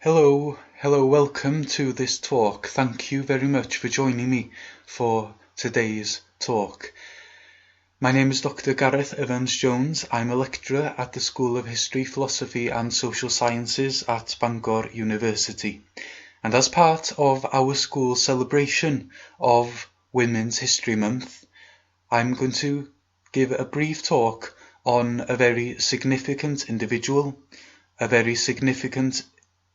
Hello, welcome to this talk. Thank you very much for joining me for today's talk. My name is Dr. Gareth Evans-Jones. I'm a lecturer at the School of History, Philosophy and Social Sciences at Bangor University. And as part of our school's celebration of Women's History Month, I'm going to give a brief talk on a very significant individual, a very significant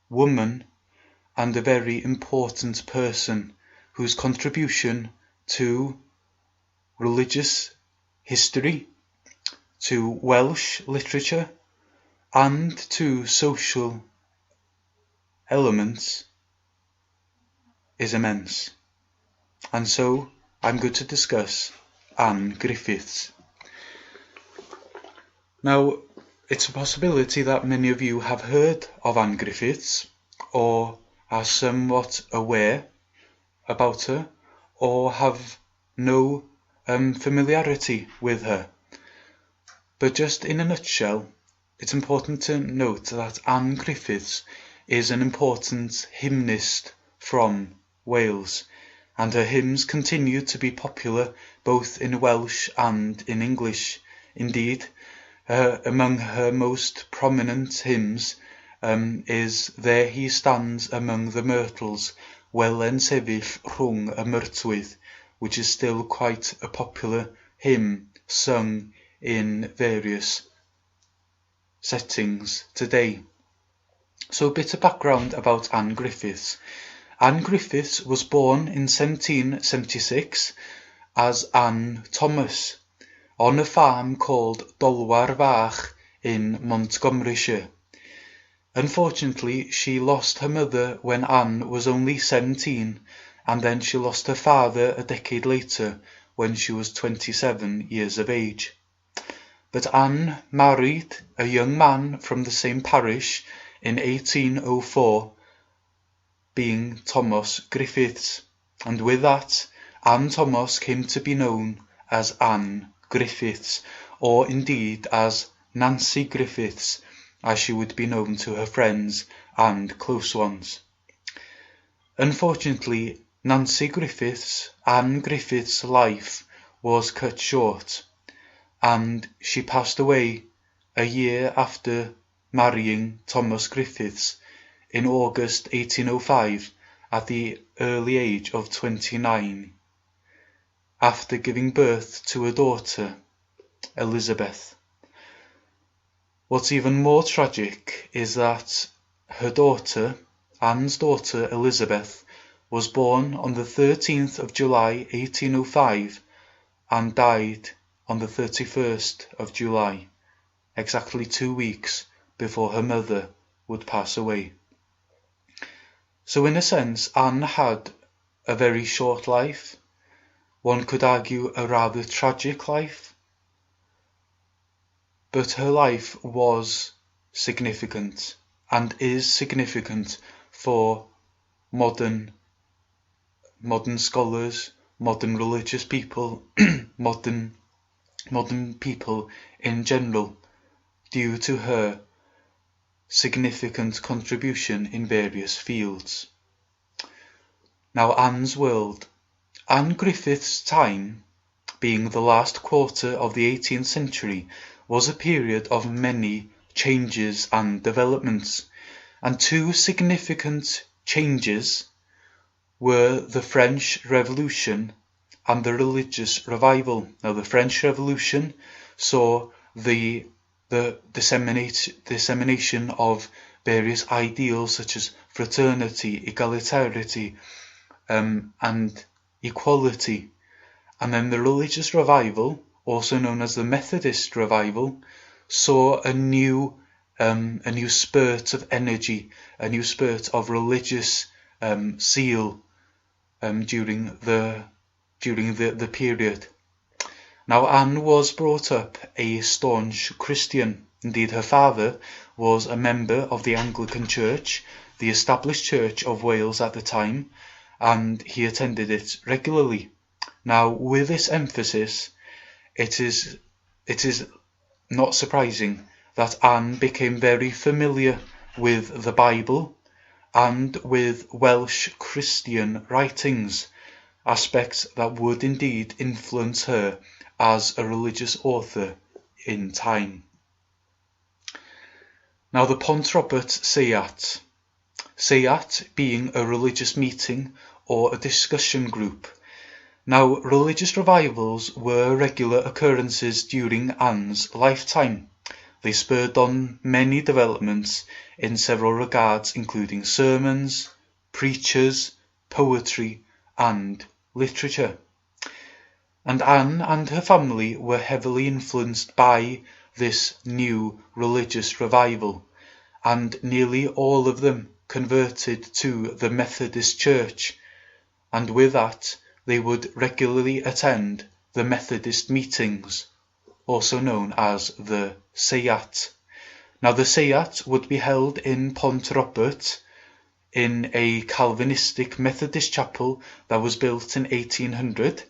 woman, and a very important person whose contribution to religious history, to Welsh literature, and to social elements is immense. And so I'm going to discuss Anne Griffiths. Now, it's a possibility that many of you have heard of Anne Griffiths, or are somewhat aware about her, or have no familiarity with her. But just in a nutshell, it's important to note that Anne Griffiths is an important hymnist from Wales, and her hymns continue to be popular both in Welsh and in English. Indeed, among her most prominent hymns is There He Stands Among the Myrtles, Wel yn sefyll rhwng y myrtwydd, which is still quite a popular hymn sung in various settings today. So a bit of background about Anne Griffiths. Anne Griffiths was born in 1776 as Anne Thomas on a farm called Dolwar Fach in Montgomeryshire. Unfortunately, she lost her mother when Anne was only 17, and then she lost her father a decade later when she was 27 years of age. But Anne married a young man from the same parish in 1804, being Thomas Griffiths, and with that, Anne Thomas came to be known as Anne Griffiths, or indeed as Nancy Griffiths, as she would be known to her friends and close ones. Unfortunately, Nancy Griffiths, Anne Griffiths' life was cut short, and she passed away a year after marrying Thomas Griffiths in August 1805 at the early age of 29, after giving birth to a daughter, Elizabeth. What's even more tragic is that her daughter, Anne's daughter Elizabeth, was born on the 13th of July 1805 and died on the 31st of July, exactly 2 weeks before her mother would pass away. So in a sense, Anne had a very short life. One could argue a rather tragic life. But her life was significant and is significant for modern scholars, modern religious people, modern people in general, due to her significant contribution in various fields. Now, Anne's world. Anne Griffiths' time, being the last quarter of the 18th century, was a period of many changes and developments, and two significant changes were the French Revolution and the religious revival. Now, the French Revolution saw the dissemination of various ideals such as fraternity, egalitariety, and equality. And then the religious revival, also known as the Methodist revival, saw a new spurt of energy, a new spurt of religious zeal during the period. Now, Anne was brought up a staunch Christian. Indeed, her father was a member of the Anglican Church, the established church of Wales at the time, and he attended it regularly. Now, with this emphasis, it is not surprising that Anne became very familiar with the Bible and with Welsh Christian writings, aspects that would indeed influence her as a religious author in time. Now the Pont Robert Seiat. Seiat being a religious meeting or a discussion group. Now religious revivals were regular occurrences during Anne's lifetime. They spurred on many developments in several regards, including sermons, preachers, poetry, and literature. And Anne and her family were heavily influenced by this new religious revival, and nearly all of them converted to the Methodist Church, and with that they would regularly attend the Methodist meetings, also known as the Seiat. Now the Seiat would be held in Pont Robert in a Calvinistic Methodist chapel that was built in 1800.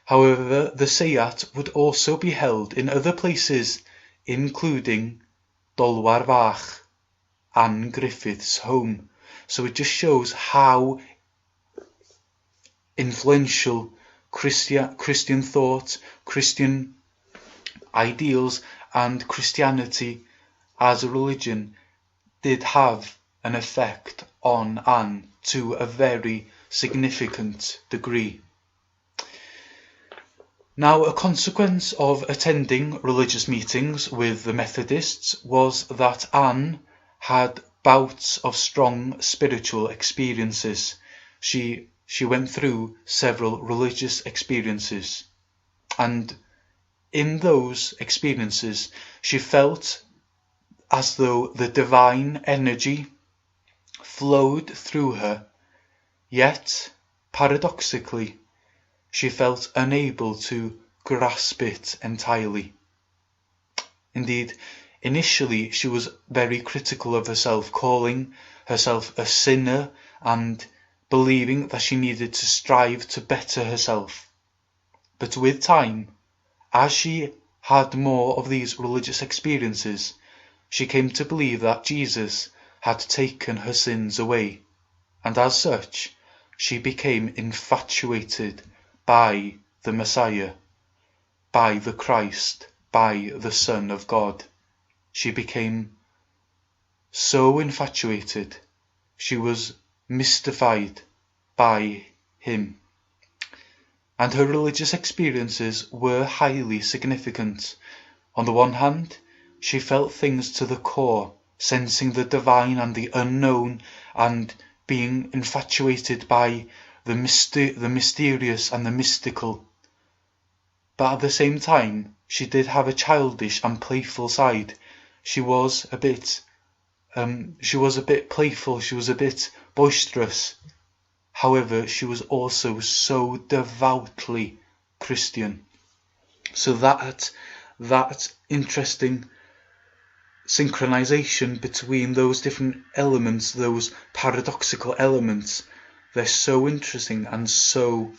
However, the Seiat would also be held in other places, including Dolwar Fach, Anne Griffiths' home. So it just shows how influential Christian thought, Christian ideals, and Christianity as a religion did have an effect on Anne to a very significant degree. Now, a consequence of attending religious meetings with the Methodists was that Anne had bouts of strong spiritual experiences. She went through several religious experiences, and in those experiences she felt as though the divine energy flowed through her, yet paradoxically she felt unable to grasp it entirely. Indeed, initially she was very critical of herself, calling herself a sinner and believing that she needed to strive to better herself. But with time, as she had more of these religious experiences, she came to believe that Jesus had taken her sins away, and as such, she became infatuated by the Messiah, by the Christ, by the Son of God. She became so infatuated, she was mystified by him. And her religious experiences were highly significant. On the one hand, she felt things to the core, sensing the divine and the unknown, and being infatuated by the mysterious and the mystical. But at the same time, she did have a childish and playful side. She was a bit playful, she was a bit boisterous. However, she was also so devoutly Christian. So that interesting synchronization between those different elements, those paradoxical elements, they're so interesting and so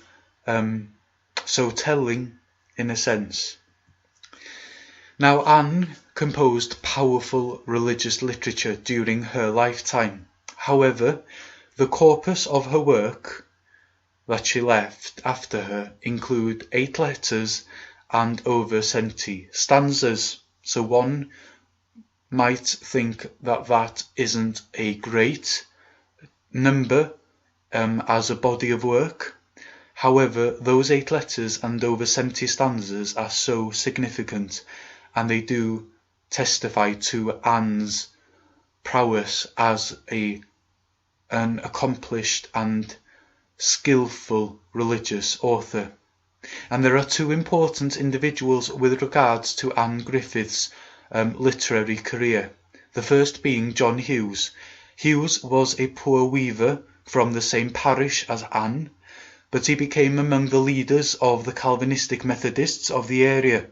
telling in a sense. Now, Anne composed powerful religious literature during her lifetime. However, the corpus of her work that she left after her include 8 letters and over 70 stanzas. So one might think that that isn't a great number as a body of work. However, those 8 letters and over 70 stanzas are so significant, and they do testify to Anne's prowess as an accomplished and skillful religious author. And there are 2 important individuals with regards to Anne Griffiths' literary career. The first being John Hughes. Hughes was a poor weaver from the same parish as Anne, but he became among the leaders of the Calvinistic Methodists of the area,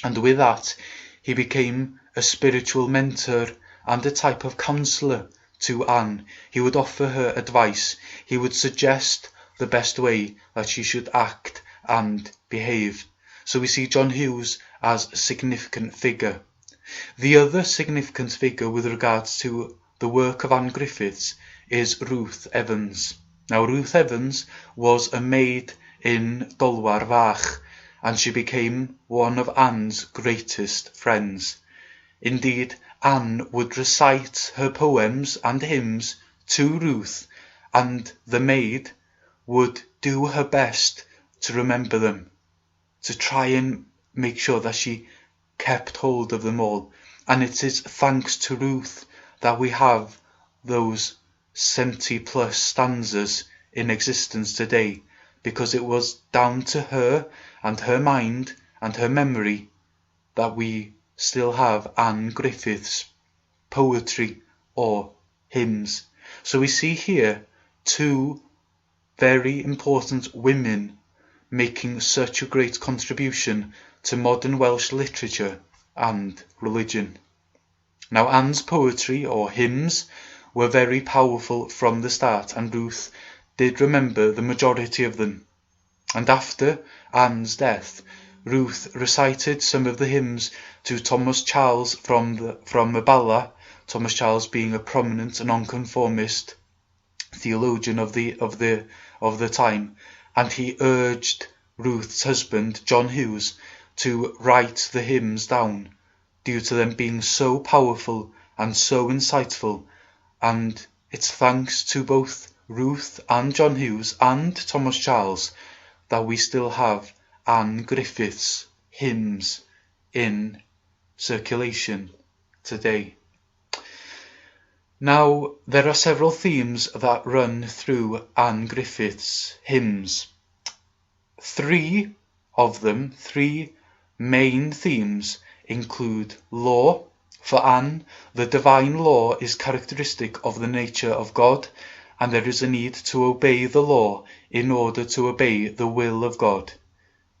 and with that he became a spiritual mentor and a type of counsellor to Anne. He would offer her advice. He would suggest the best way that she should act and behave. So we see John Hughes as a significant figure. The other significant figure with regards to the work of Anne Griffiths is Ruth Evans. Now, Ruth Evans was a maid in Dolwar Fach, and she became one of Anne's greatest friends. Indeed, Anne would recite her poems and hymns to Ruth, and the maid would do her best to remember them, to try and make sure that she kept hold of them all. And it is thanks to Ruth that we have those 70 plus stanzas in existence today, because it was down to her and her mind and her memory that we still have Anne Griffiths poetry or hymns. So we see here two very important women making such a great contribution to modern Welsh literature and religion. Now, Anne's poetry or hymns were very powerful from the start, and Ruth did remember the majority of them. And after Anne's death, Ruth recited some of the hymns to Thomas Charles from Abala, Thomas Charles being a prominent nonconformist theologian of the time, and he urged Ruth's husband, John Hughes, to write the hymns down, due to them being so powerful and so insightful. And it's thanks to both Ruth and John Hughes and Thomas Charles that we still have Anne Griffiths hymns in circulation today. Now, there are several themes that run through Anne Griffiths hymns. Three main themes include law. For Anne, the divine law is characteristic of the nature of God, and there is a need to obey the law in order to obey the will of God.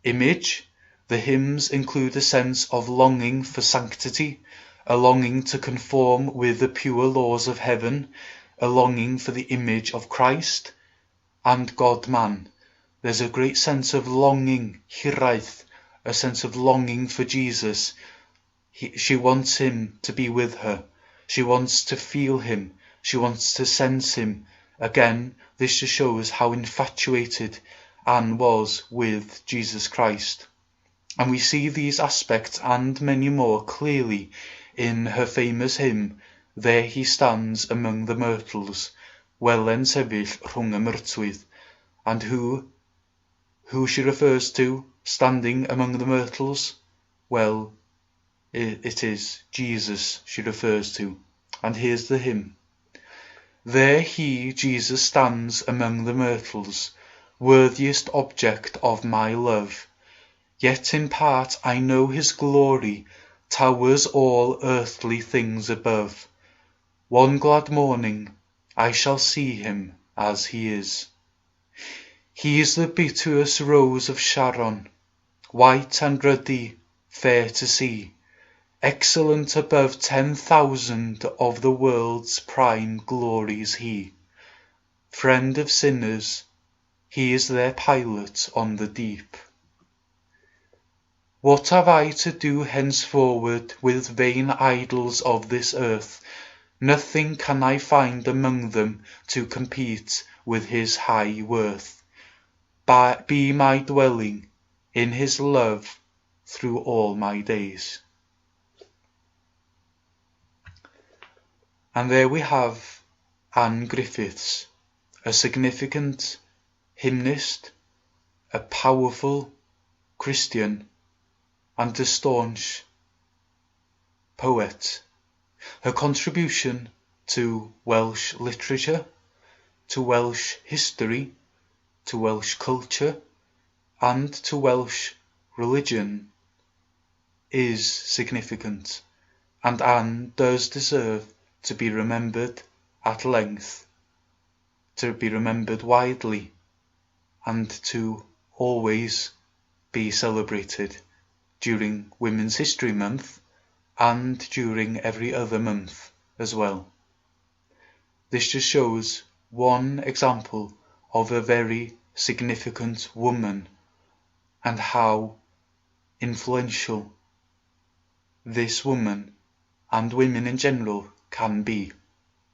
Image. The hymns include a sense of longing for sanctity, a longing to conform with the pure laws of heaven, a longing for the image of Christ and God-man. There's a great sense of longing, hiraeth, a sense of longing for Jesus. She wants him to be with her. She wants to feel him. She wants to sense him. Again, this just shows how infatuated Anne was with Jesus Christ. And we see these aspects and many more clearly in her famous hymn, There He Stands Among the Myrtles, Welen Sefyll Rhwng y Myrtwydd. And who she refers to standing among the myrtles? Well, it is Jesus she refers to. And here's the hymn. There he, Jesus, stands among the myrtles, worthiest object of my love. Yet in part I know his glory towers all earthly things above. One glad morning I shall see him as he is. He is the beauteous rose of Sharon, white and ruddy, fair to see, excellent above 10,000 of the world's prime glories he. Friend of sinners, he is their pilot on the deep. What have I to do henceforward with vain idols of this earth? Nothing can I find among them to compete with his high worth. Be my dwelling in his love through all my days. And there we have Anne Griffiths, a significant hymnist, a powerful Christian, and a staunch poet. Her contribution to Welsh literature, to Welsh history, to Welsh culture, and to Welsh religion is significant, and Anne does deserve to be remembered at length, to be remembered widely, and to always be celebrated during Women's History Month and during every other month as well. This just shows one example of a very significant woman and how influential this woman and women in general can be,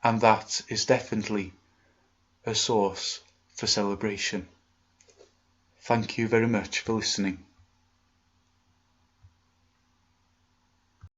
and that is definitely a source for celebration. Thank you very much for listening.